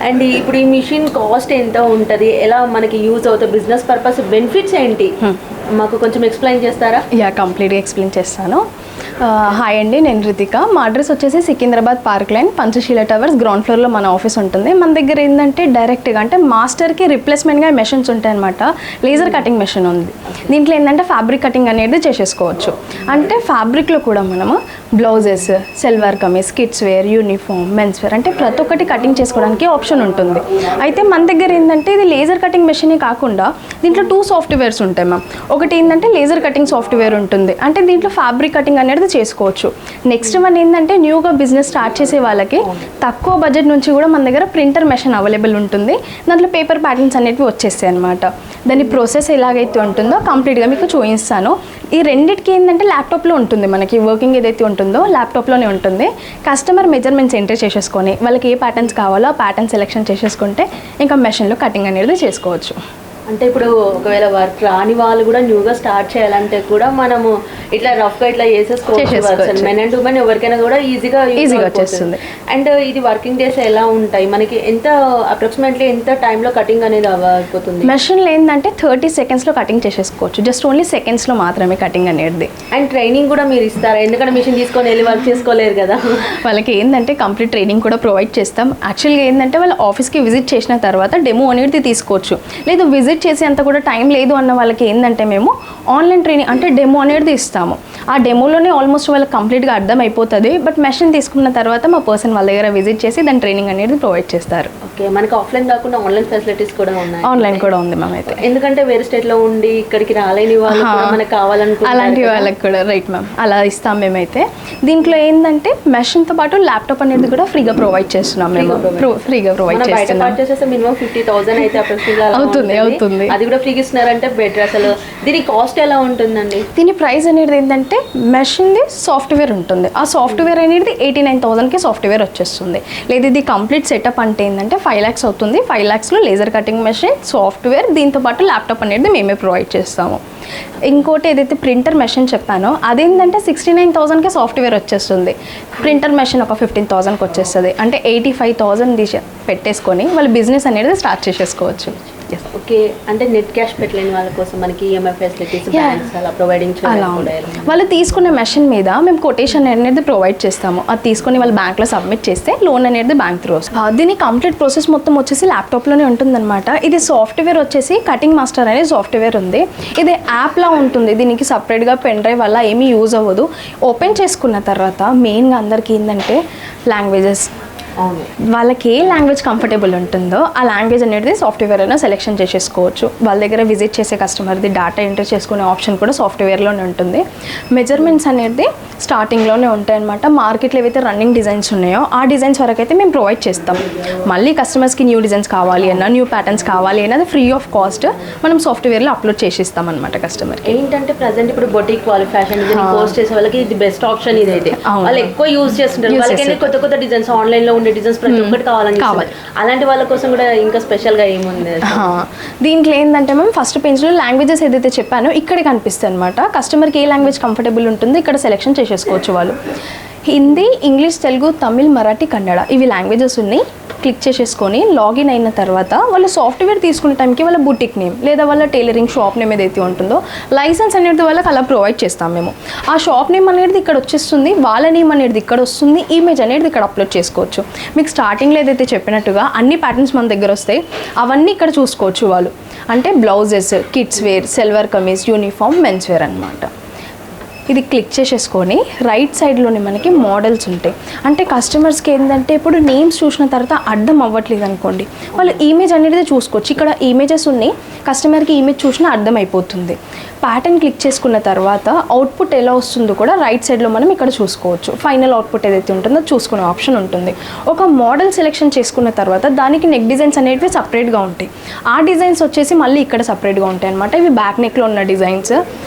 And ఇప్పుడు ఈ machine cost ఎంత ఉంటుంది, ఎలా మనకి యూజ్ అవుతుంది, బిజినెస్ పర్పస్ బెనిఫిట్స్ ఏంటి మాకు కొంచెం ఎక్స్ప్లెయిన్ చేస్తారా? కంప్లీట్గా ఎక్స్ప్లెయిన్ చేస్తాను. హాయ్ అండి, నేను రితిక. మా అడ్రస్ వచ్చేసి Secunderabad park line, Panchsheel towers, ground ఫ్లోర్లో మన ఆఫీస్ ఉంటుంది. మన దగ్గర ఏంటంటే డైరెక్ట్గా అంటే మాస్టర్కి రిప్లేస్మెంట్గా మెషిన్స్ ఉంటాయి అనమాట. లేజర్ కటింగ్ మెషిన్ ఉంది. దీంట్లో ఏంటంటే ఫ్యాబ్రిక్ కటింగ్ అనేది చేసేసుకోవచ్చు. అంటే ఫ్యాబ్రిక్లో కూడా మనము blouses, salwar kameez, kids wear, uniform, men's wear అంటే ప్రతి ఒక్కటి కటింగ్ చేసుకోవడానికి ఆప్షన్ ఉంటుంది. అయితే మన దగ్గర ఏంటంటే ఇది లేజర్ కటింగ్ మెషినే కాకుండా దీంట్లో 2 సాఫ్ట్వేర్స్ ఉంటాయి మ్యామ్. ఒకటి ఏంటంటే లేజర్ కటింగ్ సాఫ్ట్వేర్ ఉంటుంది, అంటే దీంట్లో ఫ్యాబ్రిక్ కటింగ్ అనేది చేసుకోవచ్చు. నెక్స్ట్ వన్ ఏంటంటే న్యూగా బిజినెస్ స్టార్ట్ చేసే వాళ్ళకి తక్కువ బడ్జెట్ నుంచి కూడా మన దగ్గర ప్రింటర్ మెషిన్ అవైలబుల్ ఉంటుంది. దాంట్లో పేపర్ ప్యాటర్న్స్ అనేవి వచ్చేస్తాయి అనమాట. దాని ప్రాసెస్ ఎలాగైతే ఉంటుందో కంప్లీట్గా మీకు చూపిస్తాను. ఈ రెండింటికి ఏంటంటే ల్యాప్టాప్లో ఉంటుంది, మనకి వర్కింగ్ ఏదైతే ఉంటుందో ల్యాప్టాప్లోనే ఉంటుంది. కస్టమర్ మెజర్మెంట్స్ ఎంటర్ చేసేసుకొని వాళ్ళకి ఏ ప్యాటర్న్స్ కావాలో ఆ ప్యాటర్న్ సెలెక్షన్ చేసేసుకుంటే ఇంకా మెషిన్లో కటింగ్ అనేది చేసుకోవచ్చు. అంటే ఇప్పుడు ఒకవేళ వర్క్ రాని వాళ్ళు కూడా న్యూగా స్టార్ట్ చేయాలంటే కూడా మనము ఇట్లా రఫ్గా ఇట్లా చేసేసుకోవచ్చు. మెన్ అండ్ ఉమెన్ ఎవరికైనా కూడా ఈజీగా వచ్చేస్తుంది. అండ్ ఇది వర్కింగ్ డేస్ ఎలా ఉంటాయి, మనకి ఎంత అప్రాక్సిమేట్లీ ఎంత టైంలో కటింగ్ అనేది అయిపోతుంది? మెషిన్లో ఏంటంటే 30 సెకండ్స్లో కటింగ్ చేసేసుకోవచ్చు. జస్ట్ ఓన్లీ సెకండ్స్లో మాత్రమే కటింగ్ అనేది. అండ్ ట్రైనింగ్ కూడా మీరు ఇస్తారా? ఎందుకంటే మిషన్ తీసుకొని వెళ్ళి వర్క్ చేసుకోలేరు కదా. వాళ్ళకి ఏంటంటే కంప్లీట్ ట్రైనింగ్ కూడా ప్రొవైడ్ చేస్తాం. యాక్చువల్గా ఏంటంటే వాళ్ళ ఆఫీస్కి విజిట్ చేసిన తర్వాత డెమో అనేది తీసుకోవచ్చు. లేదు విజిట్ చేసి అంత కూడా టైం లేదు అన్న వాళ్ళకి ఏంటంటే మేము ఆన్లైన్ ట్రైనింగ్ అంటే డెమో అనేది ఇస్తాము. ఆ డెమోలోనే ఆల్మోస్ట్ వాళ్ళకి కంప్లీట్గా అర్థం అయిపోతుంది. బట్ మెషిన్ తీసుకున్న తర్వాత మా పర్సన్ వాళ్ళ దగ్గర విజిట్ చేసి దాని ట్రైనింగ్ అనేది ప్రొవైడ్ చేస్తారు. ఓకే, మనకి ఆఫ్లైన్ కాకుండా ఆన్లైన్ ఫెసిలిటీస్ కూడా ఉన్నాయి? ఆన్లైన్ కూడా ఉంది మ్యామ్. అయితే ఎందుకంటే వేరే స్టేట్లో ఉండి ఇక్కడికి రాలేని వాళ్ళు మనకు కావాలనుకుంటే అలాంటి వాళ్ళకి కూడా రైట్ మ్యామ్ అలా ఇస్తాం మేమైతే. దీంట్లో ఏంటంటే మెషిన్తో పాటు ల్యాప్టాప్ అనేది కూడా ఫ్రీగా ప్రొవైడ్ చేస్తున్నాం. మేము ఫ్రీగా ప్రొవైడ్ చేస్తున్నాం. మినిమం 50,000 అయితే అవుతుంది. అది కూడా ఫ్రీగా ఇస్తున్నారంటే బెటర్. అసలు దీని కాస్ట్ ఎలా ఉంటుందండి? దీని ప్రైస్ అనేది ఏంటంటే మెషిన్ది సాఫ్ట్వేర్ ఉంటుంది. ఆ సాఫ్ట్వేర్ అనేది 89,000కి సాఫ్ట్వేర్ వచ్చేస్తుంది. లేదు ఇది కంప్లీట్ సెటప్ అంటే ఏంటంటే 5 lakhs అవుతుంది. 5 lakhsలో లేజర్ కటింగ్ మెషిన్, సాఫ్ట్వేర్, దీంతో పాటు ల్యాప్టాప్ అనేది మేమే ప్రొవైడ్ చేస్తాము. ఇంకోటి ఏదైతే ప్రింటర్ మెషిన్ చెప్పానో అదేంటంటే 69,000కి సాఫ్ట్వేర్ వచ్చేస్తుంది. ప్రింటర్ మెషిన్ ఒక 15,000కి వచ్చేస్తుంది. అంటే 85,000 పెట్టేసుకొని వాళ్ళ బిజినెస్ అనేది స్టార్ట్ చేసేసుకోవచ్చు. ఓకే, అంటే నెట్ క్యాష్ పెట్టలేని వాళ్ళ కోసం మనకి ఈఎంఐ ఫెసిలిటీస్ బ్యాంక్స్ అలా ప్రొవైడింగ్ వాళ్ళు తీసుకున్న మెషిన్ మీద మేము కొటేషన్ అనేది ప్రొవైడ్ చేస్తాము. అది తీసుకొని వాళ్ళు బ్యాంక్లో సబ్మిట్ చేస్తే లోన్ అనేది బ్యాంక్ త్రూ వస్తుంది. దీని కంప్లీట్ ప్రాసెస్ మొత్తం వచ్చేసి ల్యాప్టాప్లోనే ఉంటుందన్నమాట. ఇది సాఫ్ట్వేర్ వచ్చేసి కటింగ్ మాస్టర్ అనే సాఫ్ట్వేర్ ఉంది. ఇది యాప్లా ఉంటుంది. దీనికి సపరేట్గా పెన్ డ్రైవ్ వల్ల ఏమీ యూజ్ అవ్వదు. ఓపెన్ చేసుకున్న తర్వాత మెయిన్గా అందరికీ ఏంటంటే లాంగ్వేజెస్, వాళ్ళకి ఏ లాంగ్వేజ్ కంఫర్టబుల్ ఉంటుందో ఆ లాంగ్వేజ్ అనేది సాఫ్ట్వేర్ అయినా సెలెక్షన్ చేసేసుకోవచ్చు. వాళ్ళ దగ్గర విజిట్ చేసే కస్టమర్ది డేటా ఎంటర్ చేసుకునే ఆప్షన్ కూడా సాఫ్ట్వేర్లోనే ఉంటుంది. మెజర్మెంట్స్ అనేది స్టార్టింగ్లోనే ఉంటాయన్నమాట. మార్కెట్లో ఏవైతే రన్నింగ్ డిజైన్స్ ఉన్నాయో ఆ డిజైన్స్ వరకు అయితే మేము ప్రొవైడ్ చేస్తాం. మళ్ళీ కస్టమర్స్కి న్యూ డిజైన్స్ కావాలి అన్నా, న్యూ ప్యాటర్న్స్ కావాలి అన్నది ఫ్రీ ఆఫ్ కాస్ట్ మనం సాఫ్ట్వేర్లో అప్లోడ్ చేసిస్తాం అనమాట కస్టమర్కి. ఏంటంటే ప్రజెంట్ ఇప్పుడు బొటిక్ ఫ్యాషన్ కోర్స్ చేసే వాళ్ళకి ఇది బెస్ట్ ఆప్షన్. ఇదైతే వాళ్ళు ఎక్కువ యూజ్ చేస్తుంటారు. వాళ్ళకి కొత్త కొత్త డిజైన్స్ ఆన్లైన్లో డిజైన్స్ ప్రతి ఒక్కటి కావాలి. అలాంటి వాళ్ళ కోసం కూడా ఇంకా స్పెషల్ గా ఏముంది దీంట్లో ఏంటంటే మేము ఫస్ట్ పేజ్ లో లాంగ్వేజెస్ ఏదైతే చెప్పానో ఇక్కడ కనిపిస్తాయి అనమాట. కస్టమర్కి ఏ లాంగ్వేజ్ కంఫర్టబుల్ ఉంటుందో ఇక్కడ సెలెక్షన్ చేసేసుకోవచ్చు. వాళ్ళు హిందీ, ఇంగ్లీష్, తెలుగు, తమిళ్, మరాఠీ, కన్నడ ఇవి లాంగ్వేజెస్ ఉన్నాయి. క్లిక్ చేసేసుకొని లాగిన్ అయిన తర్వాత వాళ్ళ సాఫ్ట్వేర్ తీసుకునే టైంకి వాళ్ళ బుటిక్ నేమ్ లేదా వాళ్ళ టైలరింగ్ షాప్ నేమ్ ఏదైతే ఉంటుందో లైసెన్స్ అనేది వాళ్ళకి అలా ప్రొవైడ్ చేస్తాం మేము. ఆ షాప్ నేమ్ అనేది ఇక్కడ వచ్చేస్తుంది, వాళ్ళ నేమ్ అనేది ఇక్కడ వస్తుంది, ఇమేజ్ అనేది ఇక్కడ అప్లోడ్ చేసుకోవచ్చు. మీకు స్టార్టింగ్లో ఏదైతే చెప్పినట్టుగా అన్ని ప్యాటర్న్స్ మన దగ్గర వస్తాయి, అవన్నీ ఇక్కడ చూసుకోవచ్చు వాళ్ళు. అంటే blouses, kids wear, salwar kameez, uniform, men's wear అనమాట. ఇది క్లిక్ చేసేసుకొని రైట్ సైడ్లోనే మనకి మోడల్స్ ఉంటాయి. అంటే కస్టమర్స్కి ఏంటంటే ఇప్పుడు నేమ్స్ చూసిన తర్వాత అర్థం అవ్వట్లేదు అనుకోండి, వాళ్ళు ఇమేజ్ అనేది చూసుకోవచ్చు. ఇక్కడ ఇమేజెస్ ఉన్నాయి, కస్టమర్కి ఇమేజ్ చూసినా అర్థం అయిపోతుంది. ప్యాటర్న్ క్లిక్ చేసుకున్న తర్వాత అవుట్పుట్ ఎలా వస్తుందో కూడా రైట్ సైడ్లో మనం ఇక్కడ చూసుకోవచ్చు. ఫైనల్ అవుట్పుట్ ఏదైతే ఉంటుందో చూసుకునే ఆప్షన్ ఉంటుంది. ఒక మోడల్ సెలెక్షన్ చేసుకున్న తర్వాత దానికి నెక్ డిజైన్స్ అనేవి సపరేట్గా ఉంటాయి. ఆ డిజైన్స్ వచ్చేసి మళ్ళీ ఇక్కడ సపరేట్గా ఉంటాయి అనమాట. ఇవి బ్యాక్ నెక్లో ఉన్న డిజైన్స్.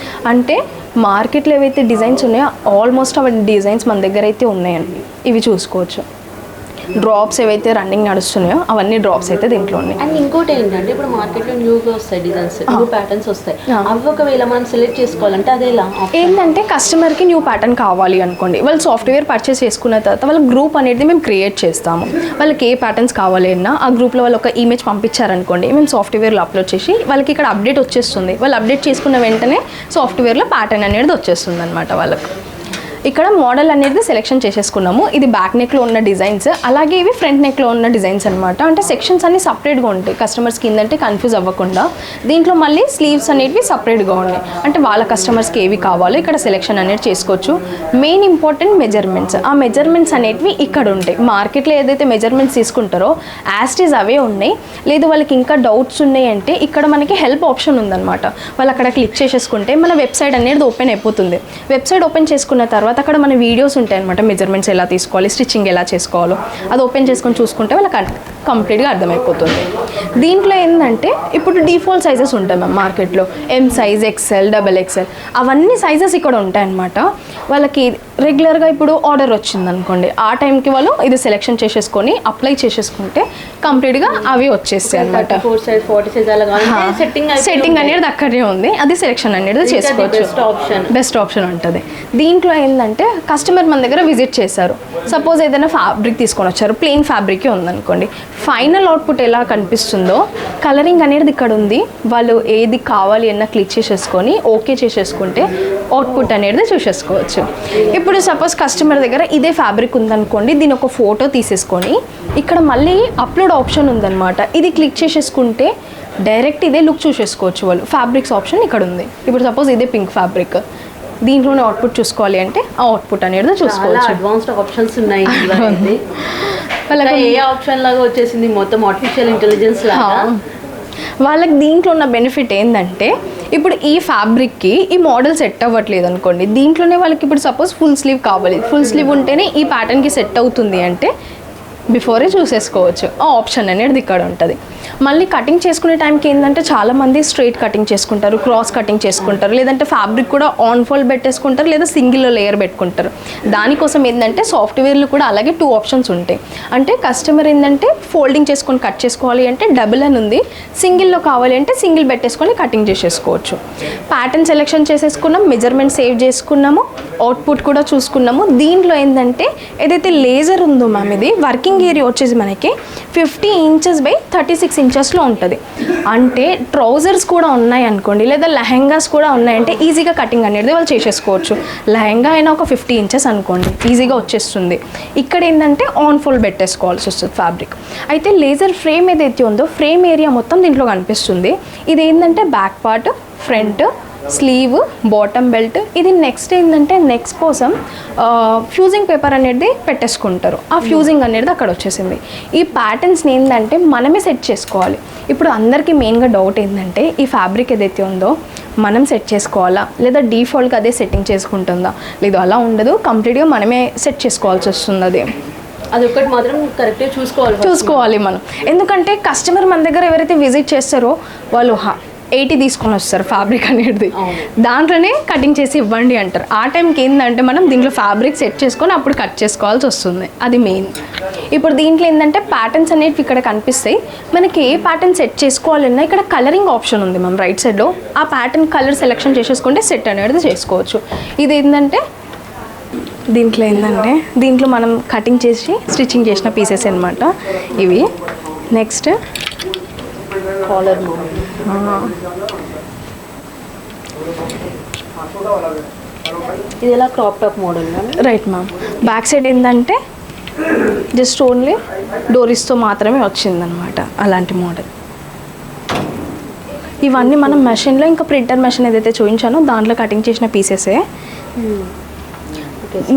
అంటే మార్కెట్లో ఏవైతే డిజైన్స్ ఉన్నాయో ఆల్మోస్ట్ అవి డిజైన్స్ మన దగ్గర అయితే ఉన్నాయండి. ఇవి చూసుకోవచ్చు. డ్రాప్స్ ఏవైతే రన్నింగ్ నడుస్తున్నాయో అవన్నీ డ్రాప్స్ అయితే దీంట్లో ఉన్నాయి. అండ్ ఇంకోటి ఏంటంటే ఇప్పుడు మార్కెట్లో న్యూగా వస్తాయి డిజైన్స్, న్యూ ప్యాటర్న్స్ వస్తాయి. అవి ఒకవేళ మనం సెలెక్ట్ చేసుకోవాలంటే అదే ఎలా ఏంటంటే కస్టమర్కి న్యూ ప్యాటర్న్ కావాలి అనుకోండి, వాళ్ళు సాఫ్ట్వేర్ పర్చేస్ చేసుకున్న తర్వాత వాళ్ళ గ్రూప్ అనేది మేము క్రియేట్ చేస్తాము. వాళ్ళకి ఏ ప్యాటర్న్స్ కావాలి అన్నా ఆ గ్రూప్లో వాళ్ళు ఒక ఇమేజ్ పంపించారనుకోండి, మేము సాఫ్ట్వేర్లో అప్లోడ్ చేసి వాళ్ళకి ఇక్కడ అప్డేట్ వచ్చేస్తుంది. వాళ్ళు అప్డేట్ చేసుకున్న వెంటనే సాఫ్ట్వేర్లో ప్యాటర్న్ అనేది వచ్చేస్తుంది అనమాట వాళ్ళకి. ఇక్కడ మోడల్ అనేది సెలెక్షన్ చేసేసుకున్నాము. ఇది బ్యాక్ నెక్లో ఉన్న డిజైన్స్, అలాగే ఇవి ఫ్రంట్ నెక్లో ఉన్న డిజైన్స్ అనమాట. అంటే సెక్షన్స్ అన్ని సపరేట్గా ఉంటాయి, కస్టమర్స్కి ఏంటంటే కన్ఫ్యూజ్ అవ్వకుండా. దీంట్లో మళ్ళీ స్లీవ్స్ అనేవి సపరేట్గా ఉన్నాయి, అంటే వాళ్ళ కస్టమర్స్కి ఏవి కావాలో ఇక్కడ సెలెక్షన్ అనేది చేసుకోవచ్చు. మెయిన్ ఇంపార్టెంట్ మెజర్మెంట్స్, ఆ మెజర్మెంట్స్ అనేవి ఇక్కడ ఉంటాయి. మార్కెట్లో ఏదైతే మెజర్మెంట్స్ తీసుకుంటారో యాస్టీస్ అవే ఉన్నాయి. లేదు వాళ్ళకి ఇంకా డౌట్స్ ఉన్నాయి అంటే ఇక్కడ మనకి హెల్ప్ ఆప్షన్ ఉందన్నమాట. వాళ్ళు అక్కడ క్లిక్ చేసేసుకుంటే మన వెబ్సైట్ అనేది ఓపెన్ అయిపోతుంది. వెబ్సైట్ ఓపెన్ చేసుకున్న తర్వాత అక్కడ మన వీడియోస్ ఉంటాయి అనమాట, మెజర్మెంట్స్ ఎలా తీసుకోవాలి, స్టిచ్చింగ్ ఎలా చేసుకోవాలో అది ఓపెన్ చేసుకొని చూసుకుంటే వాళ్ళకి కంప్లీట్గా అర్థమైపోతుంది. దీంట్లో ఏంటంటే ఇప్పుడు డిఫాల్ట్ సైజెస్ ఉంటాయి మ్యామ్ మార్కెట్లో, ఎం సైజ్, ఎక్స్ఎల్, XXL అవన్నీ సైజెస్ ఇక్కడ ఉంటాయి అనమాట. వాళ్ళకి రెగ్యులర్గా ఇప్పుడు ఆర్డర్ వచ్చింది అనుకోండి, ఆ టైంకి వాళ్ళు ఇది సెలెక్షన్ చేసేసుకొని అప్లై చేసేసుకుంటే కంప్లీట్గా అవి వచ్చేస్తాయి అనమాట. సెట్టింగ్ అనేది అక్కడే ఉంది, అది సెలెక్షన్ అనేది చేసుకోవచ్చు. బెస్ట్ ఆప్షన్ ఉంటుంది. దీంట్లో ఏంటంటే కస్టమర్ మన దగ్గర విజిట్ చేశారు, సపోజ్ ఏదైనా ఫ్యాబ్రిక్ తీసుకొని వచ్చారు, ప్లెయిన్ ఫ్యాబ్రికే ఉందనుకోండి, ఫైనల్ అవుట్పుట్ ఎలా కనిపిస్తుందో కలరింగ్ అనేది ఇక్కడ ఉంది. వాళ్ళు ఏది కావాలి అన్న క్లిక్ చేసేసుకొని ఓకే చేసేసుకుంటే అవుట్పుట్ అనేది చూసేసుకోవచ్చు. ఇప్పుడు సపోజ్ కస్టమర్ దగ్గర ఇదే ఫ్యాబ్రిక్ ఉందనుకోండి, దీని ఒక ఫోటో తీసేసుకొని ఇక్కడ మళ్ళీ అప్లోడ్ ఆప్షన్ ఉందన్నమాట, ఇది క్లిక్ చేసేసుకుంటే డైరెక్ట్ ఇదే లుక్ చూసేసుకోవచ్చు వాళ్ళు. ఫ్యాబ్రిక్స్ ఆప్షన్ ఇక్కడ ఉంది. ఇప్పుడు సపోజ్ ఇదే పింక్ ఫ్యాబ్రిక్, దీంట్లోనే అవుట్పుట్ చూసుకోవాలి అంటే ఆ అవుట్పుట్ అనేది చూసుకోవచ్చు. అడ్వాన్స్డ్ ఆప్షన్స్ ఉన్నాయి. ఏ ఆప్షన్ లాగా వచ్చేసింది మొత్తం ఆర్టిఫిషియల్ ఇంటెలిజెన్స్ లాగా. వాళ్ళకి దీంట్లో ఉన్న బెనిఫిట్ ఏంటంటే ఇప్పుడు ఈ ఫ్యాబ్రిక్కి ఈ మోడల్ సెట్ అవ్వట్లేదు అనుకోండి, దీంట్లోనే వాళ్ళకి ఇప్పుడు సపోజ్ ఫుల్ స్లీవ్ కావాలి, ఫుల్ స్లీవ్ ఉంటేనే ఈ ప్యాటర్న్కి సెట్ అవుతుంది అంటే బిఫోరే చూసేసుకోవచ్చు. ఆ ఆప్షన్ అనేది ఇక్కడ ఉంటుంది. మళ్ళీ కటింగ్ చేసుకునే టైంకి ఏంటంటే చాలామంది స్ట్రైట్ కటింగ్ చేసుకుంటారు, క్రాస్ కటింగ్ చేసుకుంటారు, లేదంటే ఫ్యాబ్రిక్ కూడా ఆన్ ఫోల్డ్ పెట్టేసుకుంటారు, లేదా సింగిల్ లేయర్ పెట్టుకుంటారు. దానికోసం ఏంటంటే సాఫ్ట్వేర్లు కూడా అలాగే 2 ఆప్షన్స్ ఉంటాయి. అంటే కస్టమర్ ఏంటంటే ఫోల్డింగ్ చేసుకొని కట్ చేసుకోవాలి అంటే డబుల్ అని ఉంది, సింగిల్లో కావాలి అంటే సింగిల్ పెట్టేసుకొని కటింగ్ చేసేసుకోవచ్చు. ప్యాటర్న్ సెలెక్షన్ చేసేసుకున్నాం, మెజర్మెంట్ సేవ్ చేసుకున్నాము, అవుట్పుట్ కూడా చూసుకున్నాము. దీంట్లో ఏంటంటే ఏదైతే లేజర్ ఉందో మ్యామ్, ఇది వర్కింగ్ ఏరియా వచ్చేసి మనకి 50 ఇంచెస్ బై 36 ఇంచెస్లో ఉంటుంది. అంటే ట్రౌజర్స్ కూడా ఉన్నాయి అనుకోండి, లేదా లెహెంగాస్ కూడా ఉన్నాయంటే ఈజీగా కటింగ్ అనేది వాళ్ళు చేసేసుకోవచ్చు. లెహెంగా అయినా ఒక 50 ఇంచెస్ అనుకోండి, ఈజీగా వచ్చేస్తుంది. ఇక్కడ ఏంటంటే ఆన్ ఫోల్డ్ పెట్టేసుకోవాల్సి వస్తుంది ఫ్యాబ్రిక్. అయితే లేజర్ ఫ్రేమ్ ఏదైతే ఉందో ఫ్రేమ్ ఏరియా మొత్తం దీంట్లో కనిపిస్తుంది. ఇది ఏంటంటే back part, front, sleeve, bottom belt. ఇది నెక్స్ట్ ఏంటంటే నెక్స్ట్ కోసం ఫ్యూజింగ్ పేపర్ అనేది పెట్టేసుకుంటారు, ఆ ఫ్యూజింగ్ అనేది అక్కడ వచ్చేసింది. ఈ ప్యాటర్న్స్ని ఏంటంటే మనమే సెట్ చేసుకోవాలి. ఇప్పుడు అందరికీ మెయిన్గా డౌట్ ఏంటంటే ఈ ఫ్యాబ్రిక్ ఏదైతే ఉందో మనం సెట్ చేసుకోవాలా, లేదా డిఫాల్ట్గా అదే సెట్టింగ్ చేసుకుంటుందా? లేదు, అలా ఉండదు, కంప్లీట్గా మనమే సెట్ చేసుకోవాల్సి వస్తుంది. అది ఒకటి మాత్రం కరెక్ట్గా చూసుకోవాలి మనం. ఎందుకంటే కస్టమర్ మన దగ్గర ఎవరైతే విజిట్ చేస్తారో వాళ్ళు 80 తీసుకొని వస్తారు ఫ్యాబ్రిక్ అనేది, దాంట్లోనే కటింగ్ చేసి ఇవ్వండి అంటారు. ఆ టైంకి ఏంటంటే మనం దీంట్లో ఫ్యాబ్రిక్ సెట్ చేసుకొని అప్పుడు కట్ చేసుకోవాల్సి వస్తుంది, అది మెయిన్. ఇప్పుడు దీంట్లో ఏంటంటే ప్యాటర్న్స్ అనేవి ఇక్కడ కనిపిస్తాయి. మనకి ఏ ప్యాటర్న్ సెట్ చేసుకోవాలన్నా ఇక్కడ కలరింగ్ ఆప్షన్ ఉంది మనం రైట్ సైడ్లో, ఆ ప్యాటర్న్ కలర్ సెలెక్షన్ చేసేసుకుంటే సెట్ అనేది చేసుకోవచ్చు. ఇది ఏంటంటే దీంట్లో మనం కటింగ్ చేసి స్టిచ్చింగ్ చేసిన పీసెస్ అనమాట ఇవి. నెక్స్ట్ కాలర్ ఇది ఎలా crop top model right ma'am. Back side ఏంటంటే జస్ట్ ఓన్లీ డోరీస్తో మాత్రమే వచ్చిందనమాట అలాంటి మోడల్. ఇవన్నీ మనం మెషిన్లో ఇంకా ప్రింటర్ మెషిన్ ఏదైతే చూపించానో దాంట్లో కటింగ్ చేసిన పీసెసే.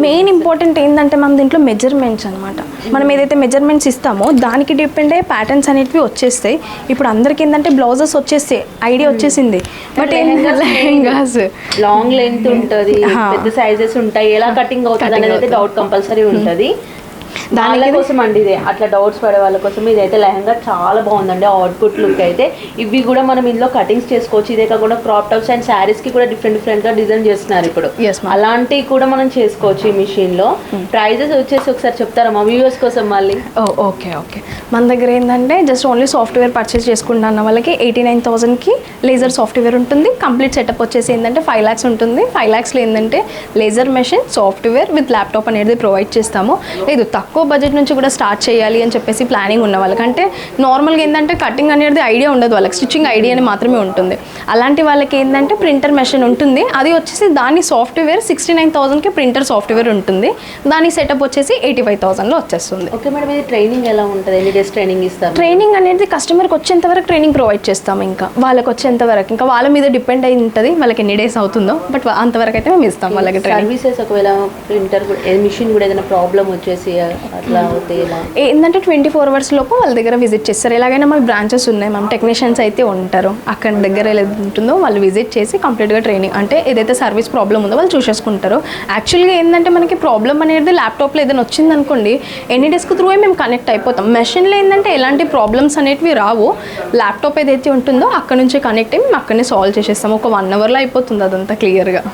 మెయిన్ ఇంపార్టెంట్ ఏంటంటే మనం దీంట్లో మెజర్మెంట్స్ అనమాట, మనం ఏదైతే మెజర్మెంట్స్ ఇస్తామో దానికి డిపెండ్ అయ్యే ప్యాటర్న్స్ అనేవి వచ్చేస్తాయి. ఇప్పుడు అందరికి ఏంటంటే బ్లౌజెస్ వచ్చేస్తాయి, ఐడియా వచ్చేసింది. బట్ లెహెంగాస్ లాంగ్ లెంత్ ఉంటుంది, పెద్ద సైజెస్ ఉంటాయి, ఎలా కటింగ్ అవుతుంది అనేది డౌట్ కంపల్సరీ ఉంటుంది. వాళ్ళ కోసం అండి ఇది, అట్లా డౌట్స్ పడే వాళ్ళ కోసం ఇదైతే లెహంగా చాలా బాగుందండి. అవుట్పుట్ లుక్ అయితే ఇవి కూడా మనం ఇందులో కటింగ్స్ చేసుకోవచ్చు. ఇదే కాకుండా క్రాప్ టాప్స్ అండ్ శారీస్ కి కూడా డిఫరెంట్ గా డిజైన్ చేస్తున్నారు ఇప్పుడు. అలాంటివి కూడా మనం చేసుకోవచ్చు ఈ మిషన్ లో. ప్రైజెస్ వచ్చేసి ఒకసారి చెప్తారా మా వ్యూవర్స్ కోసం మళ్ళీ? ఓకే ఓకే, మన దగ్గర ఏంటంటే జస్ట్ ఓన్లీ సాఫ్ట్వేర్ పర్చేస్ చేసుకుంటున్న వాళ్ళకి 89,000కి లేజర్ సాఫ్ట్వేర్ ఉంటుంది. కంప్లీట్ సెటప్ వచ్చేసి ఏంటంటే 5 lakhs ఉంటుంది. 5 lakhsలో ఏంటంటే laser machine, software with laptop అనేది ప్రొవైడ్ చేస్తాము. లేదు తక్కువ బడ్జెట్ నుంచి కూడా స్టార్ట్ చేయాలి అని చెప్పేసి ప్లానింగ్ ఉన్న వాళ్ళకి, అంటే నార్మల్గా ఏంటంటే కటింగ్ అనేది ఐడియా ఉండదు వాళ్ళకి, స్టిచ్చింగ్ ఐడియా అని మాత్రమే ఉంటుంది. అలాంటి వాళ్ళకి ఏంటంటే ప్రింటర్ మెషిన్ ఉంటుంది. అది వచ్చేసి దాని సాఫ్ట్వేర్ 69,000కి ప్రింటర్ సాఫ్ట్వేర్ ఉంటుంది. దాని సెటప్ వచ్చేసి 85,000లో వచ్చేస్తుంది. ఓకే మేడం, ఇది ట్రైనింగ్ ఎలా ఉంటుంది? ఎన్ని డేస్ ట్రైనింగ్ ఇస్తారు? ట్రైనింగ్ అనేది కస్టమర్కి వచ్చేంత వరకు ట్రైనింగ్ ప్రొవైడ్ చేస్తాము. ఇంకా వాళ్ళకి వచ్చేంత వరకు ఇంకా వాళ్ళ మీద డిపెండ్ అయి ఉంటుంది వాళ్ళకి ఎన్ని డేస్ అవుతుందో, బట్ అంతవరకు అయితే మేము ఇస్తాం వాళ్ళకి సర్వీసెస్. ఒకవేళ ప్రింటర్ మిషన్ కూడా ఏదైనా ప్రాబ్లం వచ్చేసి అట్లా అవుతాయి ఏంటంటే 24 hours లోపు వాళ్ళ దగ్గర విజిట్ చేస్తారు. ఎలాగైనా మాకు బ్రాంచెస్ ఉన్నాయి, మనం టెక్నీషియన్స్ అయితే ఉంటారు. అక్కడ దగ్గర ఏది ఉంటుందో వాళ్ళు విజిట్ చేసి కంప్లీట్గా ట్రైనింగ్, అంటే ఏదైతే సర్వీస్ ప్రాబ్లం ఉందో వాళ్ళు చూసేసుకుంటారు. యాక్చువల్గా ఏంటంటే మనకి ప్రాబ్లం అనేది ల్యాప్టాప్లో ఏదైనా వచ్చింది అనుకోండి, ఎనీ డెస్క్ త్రూ మేము కనెక్ట్ అయిపోతాం. మెషిన్లో ఏంటంటే ఎలాంటి ప్రాబ్లమ్స్ అనేటివి రావు. ల్యాప్టాప్ ఏదైతే ఉంటుందో అక్కడ నుంచి కనెక్ట్ అయ్యి మేము అక్కడనే సాల్వ్ చేసేస్తాం. ఒక 1 hourలో అయిపోతుంది అదంతా క్లియర్గా.